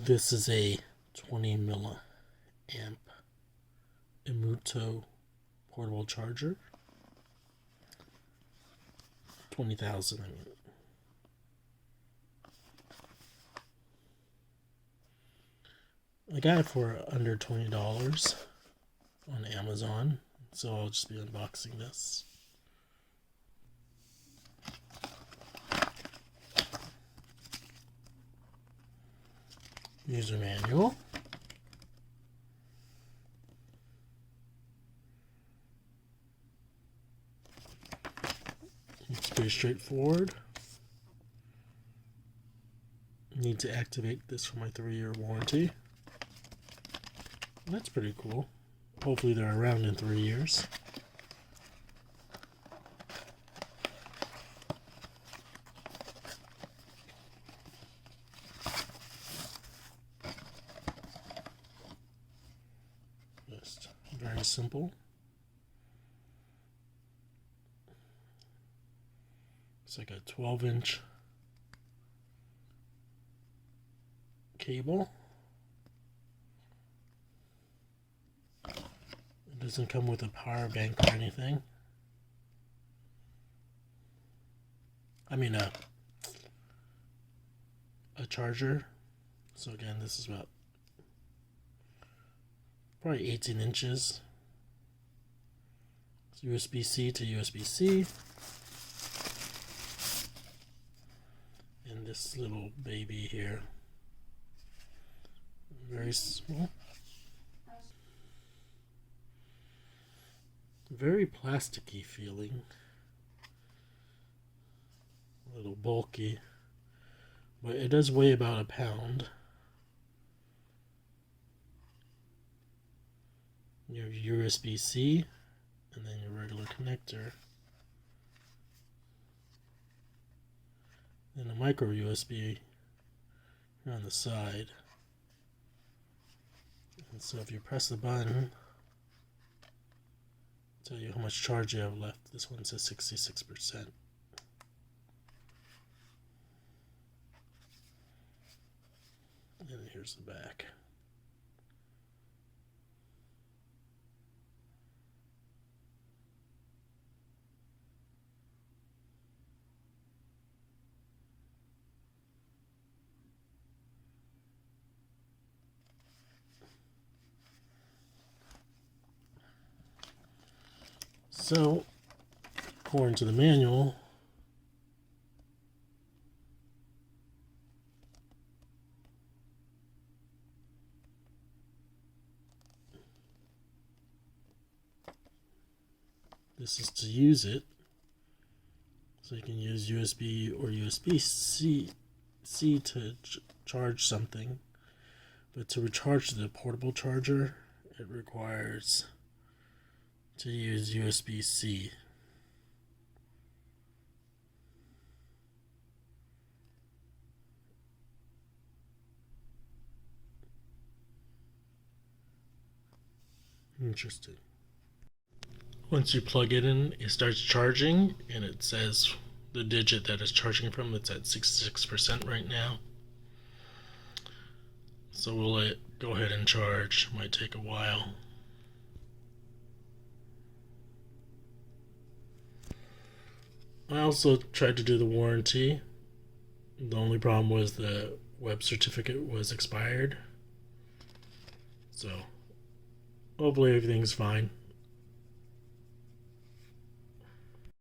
This is a 20 milliamp Imuto portable charger. 20,000, I mean. I got it for under $20 on Amazon, so I'll just be unboxing this. User manual. It's pretty straightforward. Need to activate this for my 3-year warranty. That's pretty cool. Hopefully they're around in 3 years. Just very simple. It's like a 12-inch cable. It doesn't come with a power bank or anything. I mean a charger. So again, this is about probably 18 inches. It's USB-C to USB-C. And this little baby here. Very small. Very plasticky feeling. A little bulky. But it does weigh about a pound. You have USB-C and then your regular connector. Then a micro USB here on the side. And so if you press the button, it'll tell you how much charge you have left. This one says 66%. And here's the back. So, according to the manual, this is to use it. So you can use USB or USB-C to charge something. But to recharge the portable charger, it requires to use USB-C. Interesting. Once you plug it in, it starts charging, and it says the digit that it's charging from. It's at 66% right now. So we'll let it go ahead and charge. Might take a while. I also tried to do the warranty. The only problem was the web certificate was expired. So hopefully everything's fine.